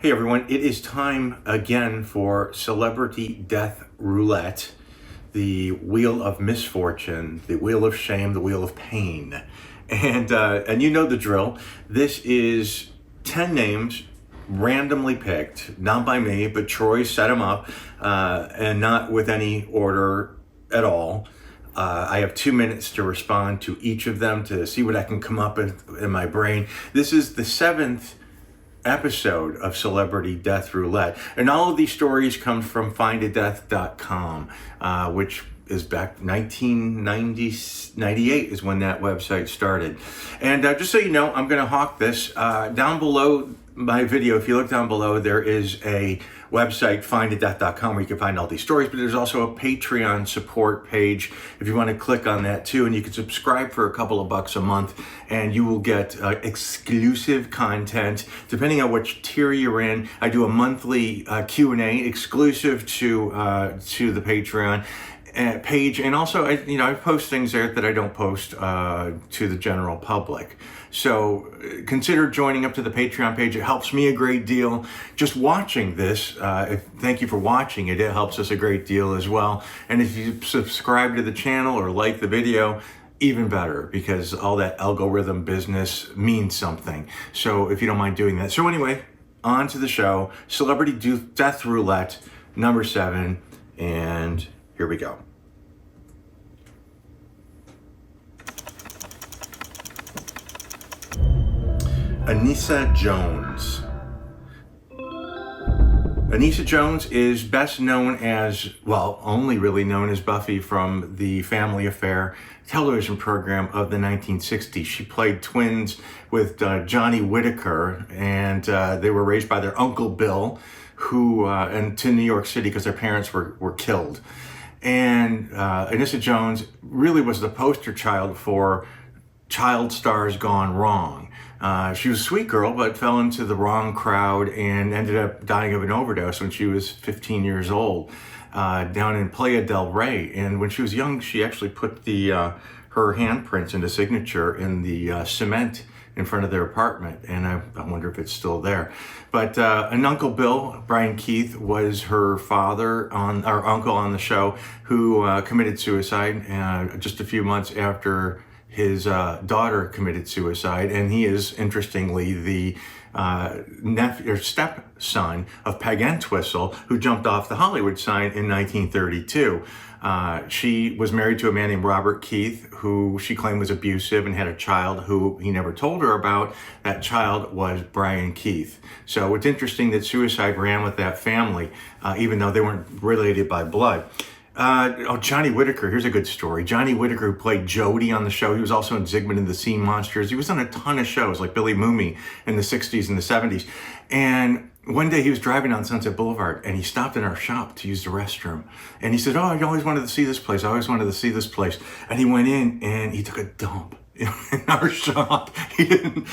Hey everyone, it is time again for Celebrity Death Roulette, the wheel of misfortune, the wheel of shame, the wheel of pain. And you know the drill. This is 10 names randomly picked, not by me, but Troy set them up, and not with any order at all. I have 2 minutes to respond to each of them to see what I can come up in my brain. This is the 7th episode of Celebrity Death Roulette. And all of these stories come from findadeath.com, which is back 1998 is when that website started. And just so you know, I'm going to hawk this. Down below my video, if you look down below, there is a website, findadeath.com, where you can find all these stories, but there's also a Patreon support page if you want to click on that too, and you can subscribe for a couple of bucks a month, and you will get exclusive content depending on which tier you're in. I do a monthly Q&A exclusive to the Patreon page, and also I post things there that I don't post to the general public. So consider joining up to the Patreon page. It helps me a great deal. Just watching this, thank you for watching it. It helps us a great deal as well. And if you subscribe to the channel or like the video, even better, because all that algorithm business means something. So if you don't mind doing that. So anyway, on to the show. Celebrity Death Roulette, number 7, and here we go. Anissa Jones. Anissa Jones is best known as, well, only really known as Buffy from the Family Affair television program of the 1960s. She played twins with Johnny Whitaker, and they were raised by their Uncle Bill, who, and to New York City because their parents were killed. And Anissa Jones really was the poster child for child stars gone wrong. She was a sweet girl, but fell into the wrong crowd and ended up dying of an overdose when she was 15 years old, down in Playa del Rey. And when she was young, she actually put her handprints and a signature in the cement in front of their apartment. And I wonder if it's still there. But an Uncle Bill, Brian Keith, was her father or uncle on the show, who committed suicide just a few months after his daughter committed suicide, and he is, interestingly, the nephew or stepson of Peg Entwistle, who jumped off the Hollywood sign in 1932. She was married to a man named Robert Keith, who she claimed was abusive and had a child who he never told her about. That child was Brian Keith. So it's interesting that suicide ran with that family, even though they weren't related by blood. Johnny Whitaker, here's a good story. Johnny Whitaker, who played Jody on the show, he was also in Zygmunt and the Sea Monsters. He was on a ton of shows like Billy Mooney in the 60s and the 70s. And one day he was driving on Sunset Boulevard and he stopped in our shop to use the restroom. And he said, "Oh, I always wanted to see this place. I always wanted to see this place." And he went in and he took a dump in our shop. He didn't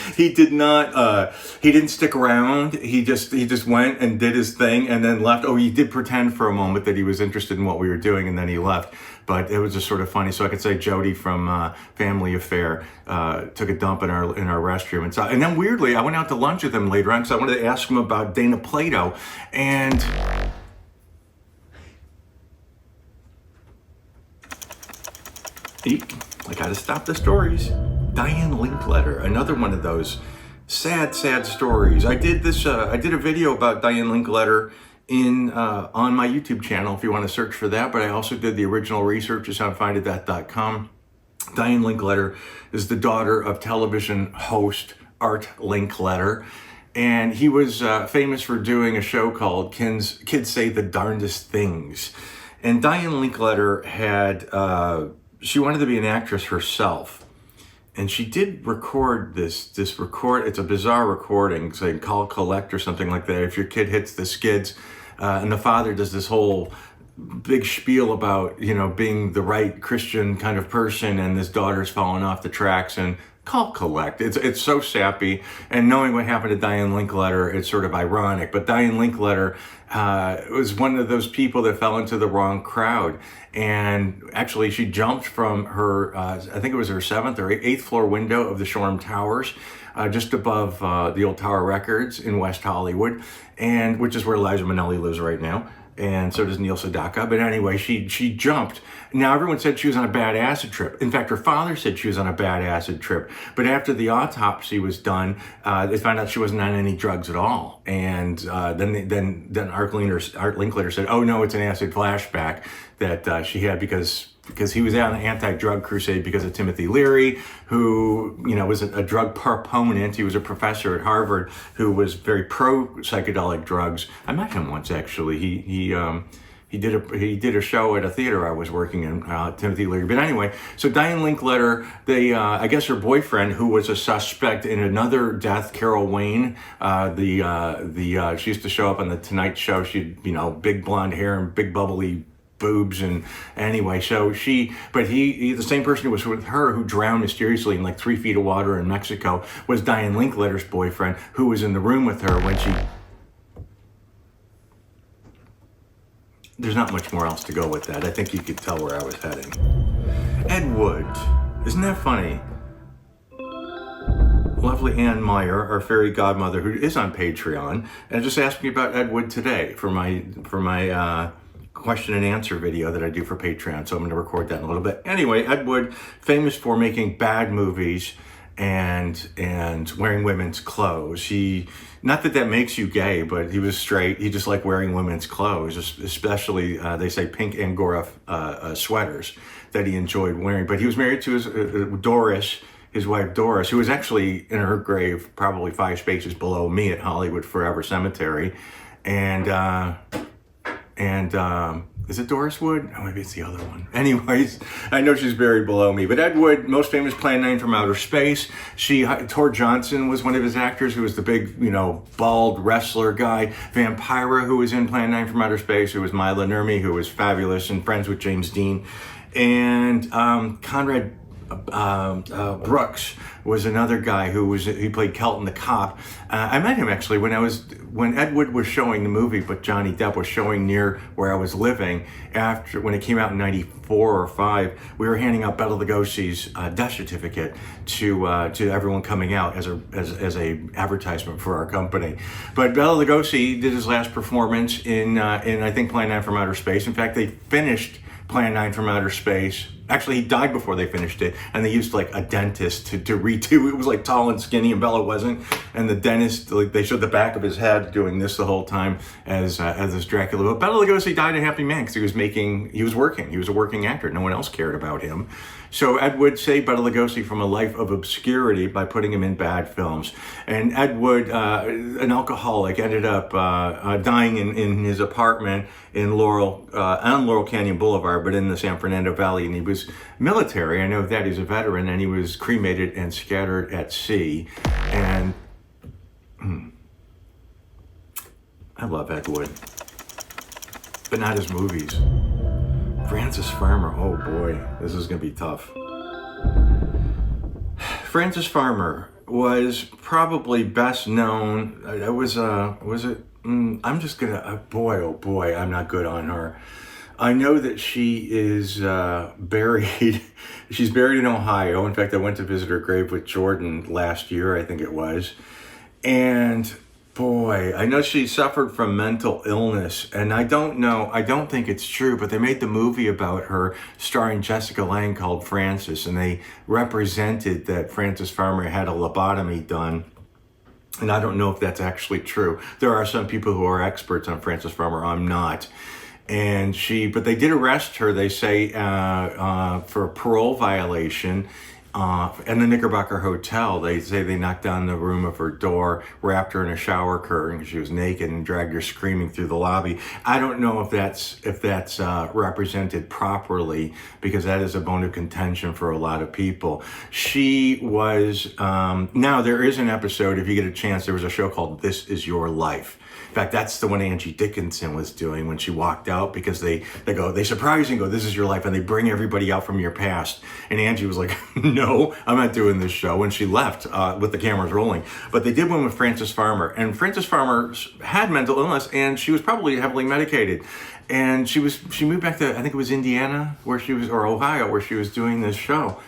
stick around. He just went and did his thing and then left. Oh, he did pretend for a moment that he was interested in what we were doing, and then he left. But it was just sort of funny. So I could say Jody from Family Affair took a dump in our restroom. And then weirdly, I went out to lunch with him later on because I wanted to ask him about Dana Plato. And I gotta stop the stories. Diane Linkletter, another one of those sad stories. I did a video about Diane Linkletter on my YouTube channel if you want to search for that, but I also did the original research. It's on findadeath.com. Diane Linkletter is the daughter of television host Art Linkletter, and he was famous for doing a show called Kids Say the Darndest Things. And Diane Linkletter she wanted to be an actress herself. And she did record this record. It's a bizarre recording, saying call collect or something like that. If your kid hits the skids, and the father does this whole big spiel about, being the right Christian kind of person, and this daughter's falling off the tracks, and call collect. It's so sappy, and knowing what happened to Diane Linkletter, it's sort of ironic. But Diane Linkletter was one of those people that fell into the wrong crowd. And actually, she jumped from her, I think it was her 7th or 8th floor window of the Shoreham Towers. just above the old Tower Records in West Hollywood, and which is where Liza Minnelli lives right now. And so does Neil Sedaka. But anyway, she jumped. Now, everyone said she was on a bad acid trip. In fact, her father said she was on a bad acid trip. But after the autopsy was done, they found out she wasn't on any drugs at all. And then Art Linkletter said, "Oh no, it's an acid flashback that she had because he was on an anti-drug crusade because of Timothy Leary, who, was a drug proponent. He was a professor at Harvard who was very pro-psychedelic drugs. I met him once, actually. He did a show at a theater I was working in, Timothy Leary. But anyway, so Diane Linkletter, I guess her boyfriend, who was a suspect in another death, Carol Wayne, she used to show up on the Tonight Show. She'd, big blonde hair and big bubbly boobs, and anyway, so he, the same person who was with her, who drowned mysteriously in like 3 feet of water in Mexico, was Diane Linkletter's boyfriend, who was in the room with her when she... There's not much more else to go with that. I think you could tell where I was heading. Ed Wood. Isn't that funny? Lovely Ann Meyer, our fairy godmother, who is on Patreon, and just asked me about Ed Wood today for my question and answer video that I do for Patreon, so I'm going to record that in a little bit. Anyway, Ed Wood, famous for making bad movies and wearing women's clothes. Not that makes you gay, but he was straight. He just liked wearing women's clothes, especially, they say, pink Angora sweaters that he enjoyed wearing. But he was married to his wife Doris, who was actually in her grave probably 5 spaces below me at Hollywood Forever Cemetery. And is it Doris Wood? Oh, maybe it's the other one. Anyways, I know she's buried below me. But Ed Wood, most famous, Plan 9 from Outer Space. Tor Johnson was one of his actors, who was the big, bald wrestler guy. Vampira, who was in Plan 9 from Outer Space, who was Mila Nurmi, who was fabulous and friends with James Dean. And Conrad Brooks was another guy he played Kelton the cop. I met him actually when Ed Wood was showing the movie, but Johnny Depp was showing near where I was living. When it came out in '94 or '5, we were handing out Bela Lugosi's death certificate to everyone coming out as a advertisement for our company. But Bela Lugosi did his last performance in I think Plan 9 from Outer Space. In fact, they finished Plan 9 from Outer Space. Actually, he died before they finished it, and they used like a dentist to redo. It was like tall and skinny, and Bella wasn't. And the dentist, they showed the back of his head doing this the whole time as this Dracula. But Bela Lugosi died a happy man because he was working. He was a working actor. No one else cared about him. So Ed Wood saved Bela Lugosi from a life of obscurity by putting him in bad films. And Ed Wood, an alcoholic, ended up dying in his apartment on Laurel Canyon Boulevard, but in the San Fernando Valley. And he was military. I know that he's a veteran, and he was cremated and scattered at sea. And I love Ed Wood, but not his movies. Frances Farmer, oh boy, this is going to be tough. Frances Farmer was probably best known, I'm just going to, oh boy, I'm not good on her. I know that she is buried, she's buried in Ohio. In fact, I went to visit her grave with Jordan last year, I think it was. And boy, I know she suffered from mental illness, and I don't think it's true, but they made the movie about her starring Jessica Lange called Frances, and they represented that Frances Farmer had a lobotomy done. And I don't know if that's actually true. There are some people who are experts on Frances Farmer. I'm not. But they did arrest her, they say, for a parole violation. In the Knickerbocker Hotel. They say they knocked down the room of her door, wrapped her in a shower curtain. She was naked, and dragged her screaming through the lobby. I don't know if that's represented properly, because that is a bone of contention for a lot of people. She was, now there is an episode, if you get a chance, there was a show called This Is Your Life. In fact, that's the one Angie Dickinson was doing when she walked out, because they surprise you and go, "This is your life," and they bring everybody out from your past. And Angie was like, "No, I'm not doing this show," and she left with the cameras rolling. But they did one with Frances Farmer, and Frances Farmer had mental illness, and she was probably heavily medicated. And she moved back to, I think it was Indiana, or Ohio, where she was doing this show,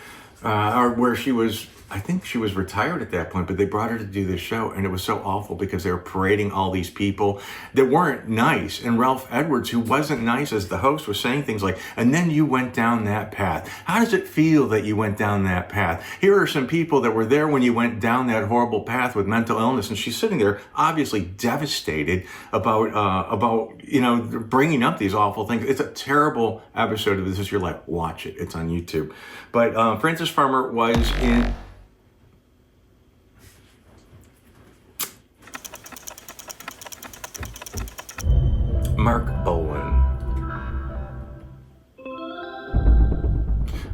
or where she was I think she was retired at that point, but they brought her to do this show, and it was so awful because they were parading all these people that weren't nice. And Ralph Edwards, who wasn't nice as the host, was saying things like, and then you went down that path. How does it feel that you went down that path? Here are some people that were there when you went down that horrible path with mental illness. And she's sitting there obviously devastated about bringing up these awful things. It's a terrible episode of This Is Your Life. Watch it. It's on YouTube. But Frances Farmer was in... Marc Bolan.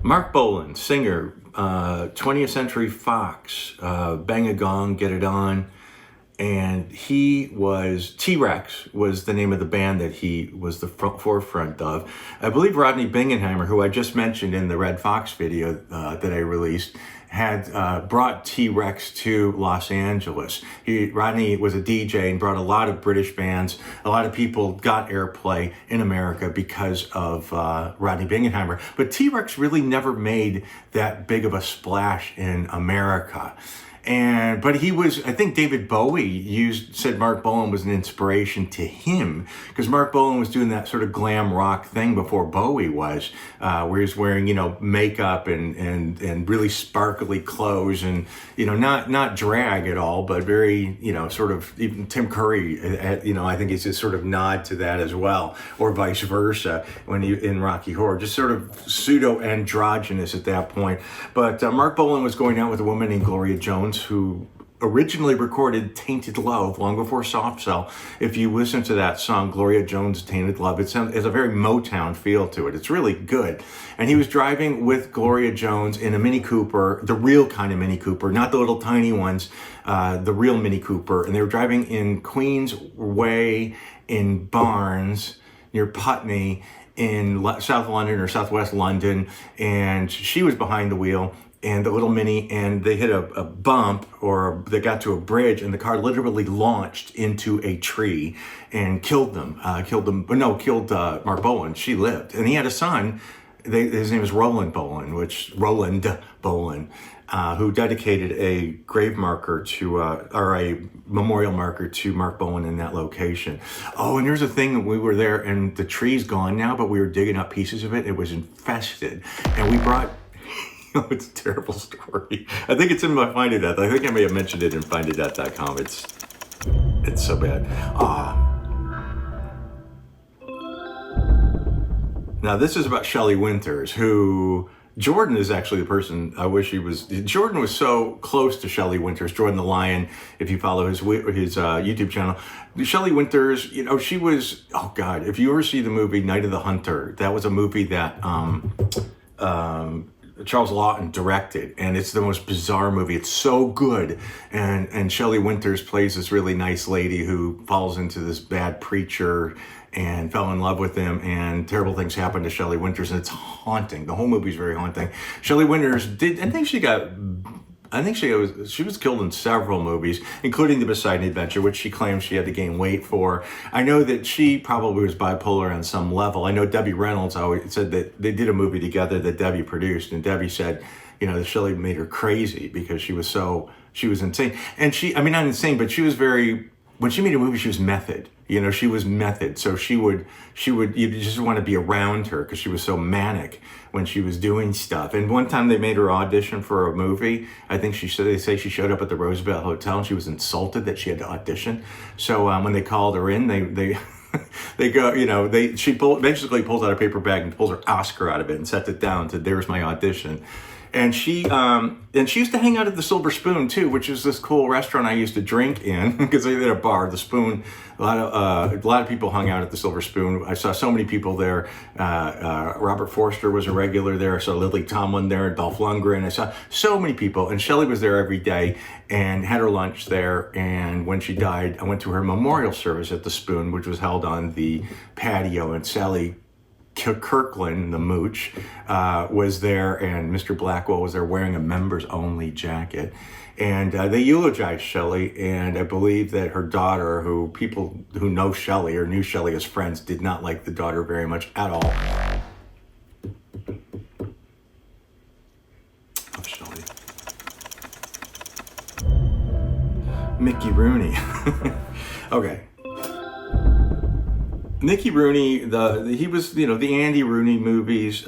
Marc Bolan, singer, 20th Century Fox, Bang a Gong, Get It On. And he was, T-Rex was the name of the band that he was the forefront of. I believe Rodney Bingenheimer, who I just mentioned in the Red Fox video that I released, had brought T-Rex to Los Angeles. Rodney was a DJ and brought a lot of British bands. A lot of people got airplay in America because of Rodney Bingenheimer. But T-Rex really never made that big of a splash in America. But he was, I think David Bowie said Marc Bolan was an inspiration to him, because Marc Bolan was doing that sort of glam rock thing before Bowie was, where he's wearing, makeup and really sparkly clothes and, not drag at all, but very, sort of, even Tim Curry, I think it's a sort of nod to that as well, or vice versa when in Rocky Horror, just sort of pseudo androgynous at that point. But Marc Bolan was going out with a woman named Gloria Jones, who originally recorded Tainted Love long before Soft Cell. If you listen to that song, Gloria Jones' Tainted Love, it's a very Motown feel to it. It's really good. And he was driving with Gloria Jones in a Mini Cooper, the real kind of Mini Cooper, not the little tiny ones, the real Mini Cooper. And they were driving in Queens Way in Barnes, near Putney, in South London or Southwest London. And she was behind the wheel, and the little Mini, and they hit a bump, or they got to a bridge, and the car literally launched into a tree and killed Marc Bolan. She lived. And he had a son, his name is Roland Bolan, who dedicated a grave marker to, or a memorial marker to Marc Bolan in that location. Oh, and here's the thing, we were there, and the tree's gone now, but we were digging up pieces of it. It was infested, and we brought... it's a terrible story. I think it's in my Find a Death. I think I may have mentioned it in findadeath.com. It's so bad. Now this is about Shelley Winters, who... Jordan is actually the person I wish he was. Jordan was so close to Shelley Winters, Jordan the Lion, if you follow his YouTube channel. Shelley Winters, she was, oh God, if you ever see the movie Night of the Hunter, that was a movie that Charles Lawton directed, and it's the most bizarre movie. It's so good. And Shelley Winters plays this really nice lady who falls into this bad preacher and fell in love with him, and terrible things happen to Shelley Winters, and it's haunting. The whole movie is very haunting. Shelley Winters she was killed in several movies, including The Poseidon Adventure, which she claims she had to gain weight for. I know that she probably was bipolar on some level. I know Debbie Reynolds always said that they did a movie together that Debbie produced, and Debbie said, that Shelley made her crazy because she was insane. And not insane, but she was when she made a movie, she was method. She was method. So you just want to be around her because she was so manic when she was doing stuff. And one time they made her audition for a movie. I think they say she showed up at the Roosevelt Hotel and she was insulted that she had to audition. So when they called her in, they she basically pulls out a paper bag and pulls her Oscar out of it and sets it down and said, "There's my audition." And she used to hang out at the Silver Spoon too, which is this cool restaurant I used to drink in because they had a bar, the Spoon. A lot of people hung out at the Silver Spoon. I saw so many people there. Robert Forster was a regular there. I saw Lily Tomlin there, Dolph Lundgren. I saw so many people, and Shelley was there every day and had her lunch there. And when she died, I went to her memorial service at the Spoon, which was held on the patio, and Sally Kirkland, the mooch, was there, and Mr. Blackwell was there wearing a members only jacket. And they eulogized Shelley, and I believe that her daughter, who people who know Shelley or knew Shelley as friends, did not like the daughter very much at all. Of Shelley. Mickey Rooney. Okay. Mickey Rooney, he was, the Andy Rooney movies.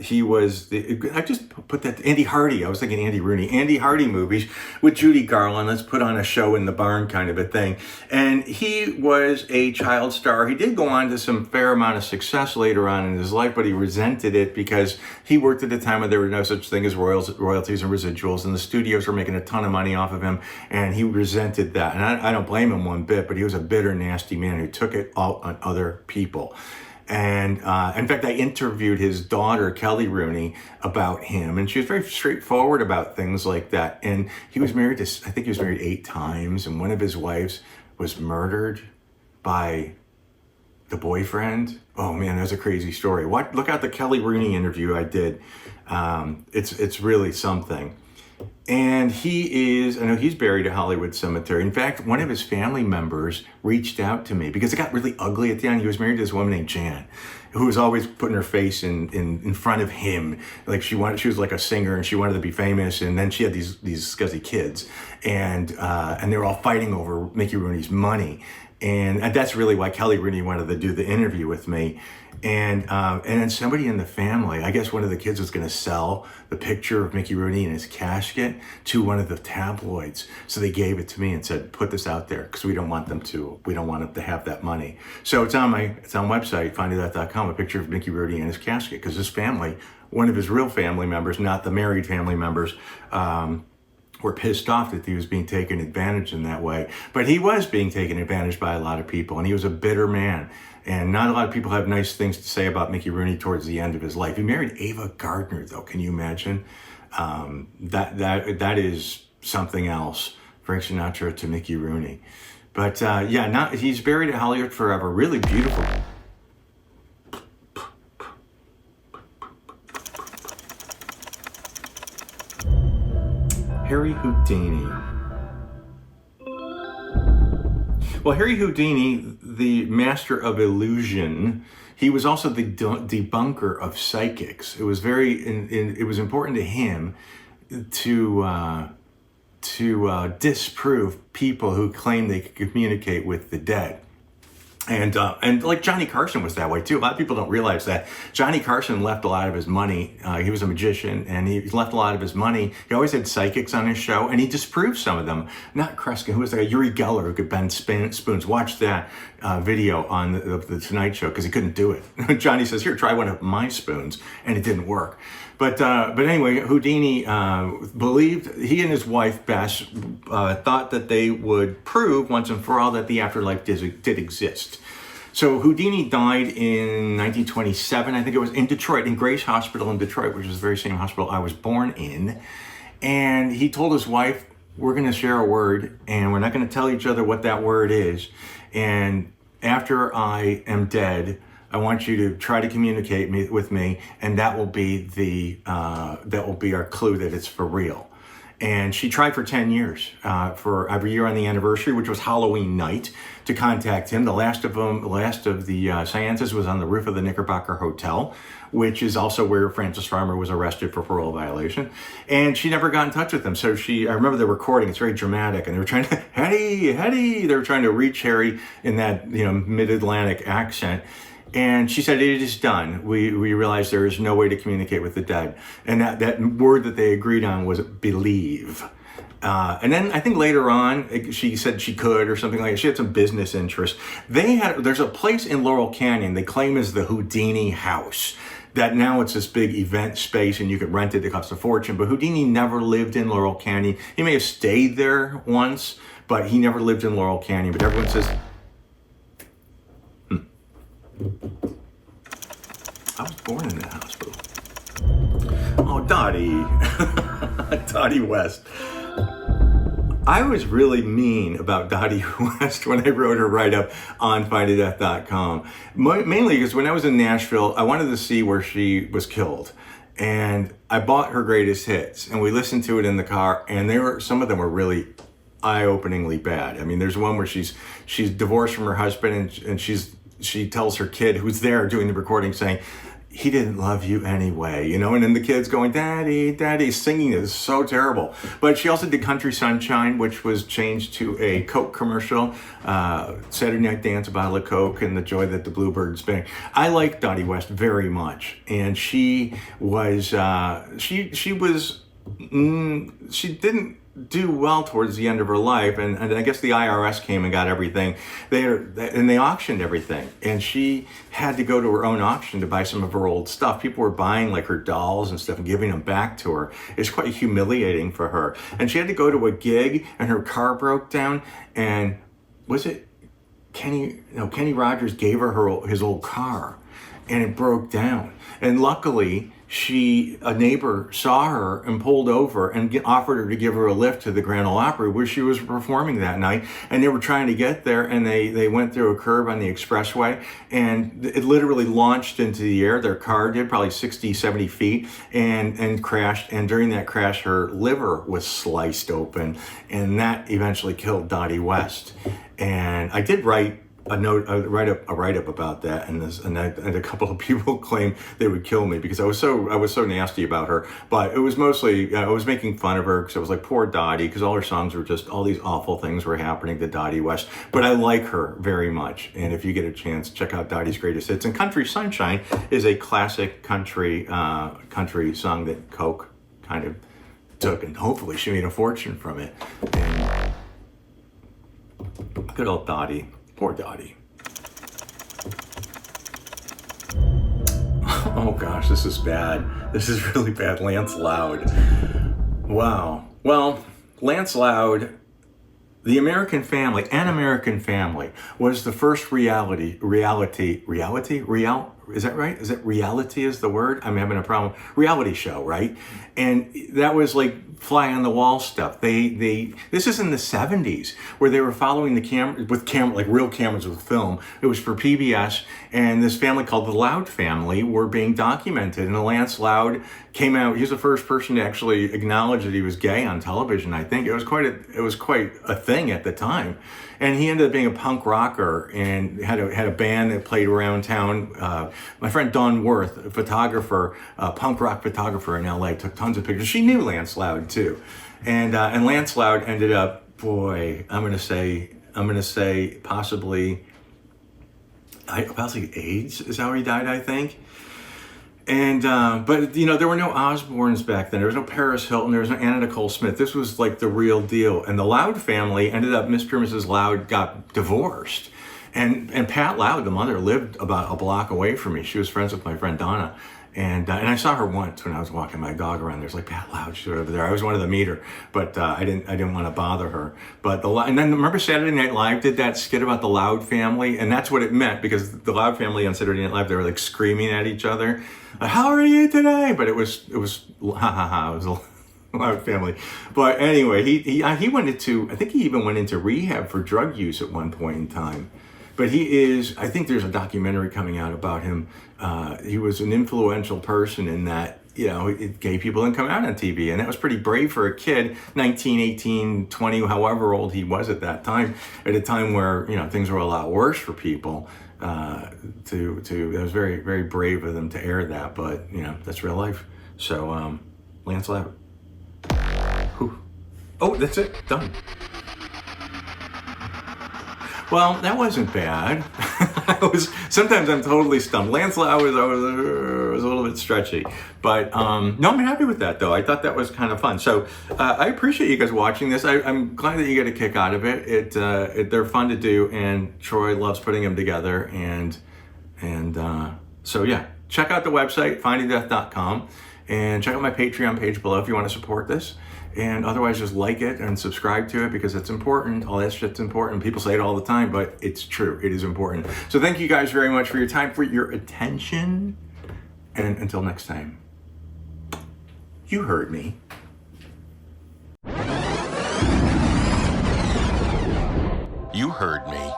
He was I just put that, Andy Hardy. I was thinking Andy Rooney. Andy Hardy movies with Judy Garland. Let's put on a show in the barn kind of a thing. And he was a child star. He did go on to some fair amount of success later on in his life, but he resented it because he worked at a time when there were no such thing as royalties and residuals, and the studios were making a ton of money off of him, and he resented that. And I don't blame him one bit, but he was a bitter, nasty man who took it out on other people. And in fact, I interviewed his daughter, Kelly Rooney, about him, and she was very straightforward about things like that. And he was married to, I think he was married 8 times, and one of his wives was murdered by the boyfriend. Oh man, that's a crazy story. Look out the Kelly Rooney interview I did. It's really something. And I know he's buried at Hollywood Cemetery. In fact, one of his family members reached out to me because it got really ugly at the end. He was married to this woman named Jan, who was always putting her face in front of him. Like she was like a singer and she wanted to be famous. And then she had these scuzzy kids, and they were all fighting over Mickey Rooney's money. And that's really why Kelly Rooney wanted to do the interview with me. And then somebody in the family, I guess one of the kids was going to sell the picture of Mickey Rooney in his casket to one of the tabloids. So they gave it to me and said, put this out there because we don't want them to have that money. So it's on website, findithat.com, a picture of Mickey Rooney in his casket, because his family, one of his real family members, not the married family members, were pissed off that he was being taken advantage in that way. But he was being taken advantage by a lot of people, and he was a bitter man. And not a lot of people have nice things to say about Mickey Rooney towards the end of his life. He married Ava Gardner, though. Can you imagine? That is something else. Frank Sinatra to Mickey Rooney. But he's buried at Hollywood Forever. Really beautiful. Harry Houdini. Well, Harry Houdini, the master of illusion, he was also the debunker of psychics. It was it was important to him to disprove people who claimed they could communicate with the dead. And like Johnny Carson was that way too. A lot of people don't realize that Johnny Carson left a lot of his money. He was a magician, and he left a lot of his money. He always had psychics on his show, and he disproved some of them. Not Kreskin, who was that guy? Uri Geller, who could bend spoons. Watch that video on the Tonight Show, because he couldn't do it. Johnny says, "Here, try one of my spoons," and it didn't work. But anyway, Houdini believed, he and his wife Bess thought that they would prove once and for all that the afterlife did exist. So Houdini died in 1927, I think it was, in Detroit, in Grace Hospital in Detroit, which is the very same hospital I was born in. And he told his wife, we're going to share a word, and we're not going to tell each other what that word is. And after I am dead, I want you to try to communicate with me, and that will be our clue that it's for real. And she tried for 10 years, for every year on the anniversary, which was Halloween night, to contact him. The last of the seances was on the roof of the Knickerbocker Hotel, which is also where Francis Farmer was arrested for parole violation. And she never got in touch with him. So I remember the recording, it's very dramatic, and they were trying to, Hetty, they were trying to reach Harry in that, mid-Atlantic accent. And she said, it is done. We realized there is no way to communicate with the dead. And that word that they agreed on was believe. And then I think later on, she said she could or something like that. She had some business interest. There's a place in Laurel Canyon they claim is the Houdini house. That now it's this big event space and you could rent it. It costs a fortune. But Houdini never lived in Laurel Canyon. He may have stayed there once, but he never lived in Laurel Canyon. But everyone says, I was born in that hospital. Oh, Dottie. Dottie West. I was really mean about Dottie West when I wrote her write-up on finditdeath.com. Mainly because when I was in Nashville, I wanted to see where she was killed. And I bought her greatest hits, and we listened to it in the car, and some of them were really eye-openingly bad. I mean, there's one where she's divorced from her husband, and she tells her kid who's there doing the recording, saying, he didn't love you anyway, you know, and then the kids going, Daddy, Daddy, singing is so terrible. But she also did Country Sunshine, which was changed to a Coke commercial, Saturday Night Dance, a bottle of Coke, and the joy that the bluebirds bring. I like Dottie West very much, and she was, she didn't do well towards the end of her life, and I guess the IRS came and got everything. They auctioned everything, and she had to go to her own auction to buy some of her old stuff. People were buying like her dolls and stuff and giving them back to her. It's quite humiliating for her. And she had to go to a gig, and her car broke down, and was it Kenny Rogers gave her his old car, and it broke down. And luckily, a neighbor saw her and pulled over and offered her to give her a lift to the Grand Ole Opry where she was performing that night. And they were trying to get there, and they went through a curb on the expressway, and it literally launched into the air. Their car did, probably 60, 70 feet, and crashed. And during that crash, her liver was sliced open, and that eventually killed Dottie West. And I did write a write-up about that, and a couple of people claimed they would kill me because I was so nasty about her. But it was mostly I was making fun of her because I was like, poor Dottie, because all her songs were just all these awful things were happening to Dottie West. But I like her very much, and if you get a chance, check out Dottie's greatest hits. And Country Sunshine is a classic country song that Coke kind of took, and hopefully she made a fortune from it. And good old Dottie. Poor Dottie. Oh gosh, this is bad. This is really bad. Lance Loud. Wow. Well, Lance Loud, The American Family, An American Family, was the first reality, is that right? Is it reality is the word? I'm having a problem. Reality show, right? And that was like fly on the wall stuff. This is in the 70s where they were following the camera like real cameras with film. It was for PBS, and this family called the Loud family were being documented. And Lance Loud came out. He was the first person to actually acknowledge that he was gay on television. I think it was quite a thing at the time. And he ended up being a punk rocker and had a band that played around town. My friend Dawn Worth, a photographer, punk rock photographer in LA, took tons of pictures. She knew Lance Loud too, and Lance Loud ended up, boy, I'm gonna say possibly AIDS is how he died, I think. And but you know, there were no Osbournes back then. There was no Paris Hilton. There was no Anna Nicole Smith. This was like the real deal. And the Loud family ended up, Mr. and Mrs. Loud got divorced. And Pat Loud, the mother, lived about a block away from me. She was friends with my friend Donna. And I saw her once when I was walking my dog around. There's like Pat Loud, she's over there. I always wanted to meet her, but I didn't want to bother her. But and then remember Saturday Night Live did that skit about the Loud family, and that's what it meant, because the Loud family on Saturday Night Live, they were like screaming at each other, "How are you today?" But it was ha ha ha. It was a Loud family. But anyway, he went into, I think he even went into rehab for drug use at one point in time. But I think there's a documentary coming out about him. He was an influential person in that, you know, gay people didn't come out on TV. And that was pretty brave for a kid, 19, 18, 20, however old he was at that time, at a time where, you know, things were a lot worse for people. It was very, very brave of them to air that, but, you know, that's real life. So, Lance Loud. Whew. Oh, that's it. Done. Well, that wasn't bad. Sometimes I'm totally stumped. Lance Loud was a little bit stretchy. But no, I'm happy with that, though. I thought that was kind of fun. So I appreciate you guys watching this. I'm glad that you get a kick out of it. They're fun to do, and Troy loves putting them together. And so, yeah, check out the website, findingdeath.com, and check out my Patreon page below if you want to support this. And otherwise, just like it and subscribe to it, because it's important. All that shit's important. People say it all the time, but it's true. It is important. So thank you guys very much for your time, for your attention. And until next time, you heard me. You heard me.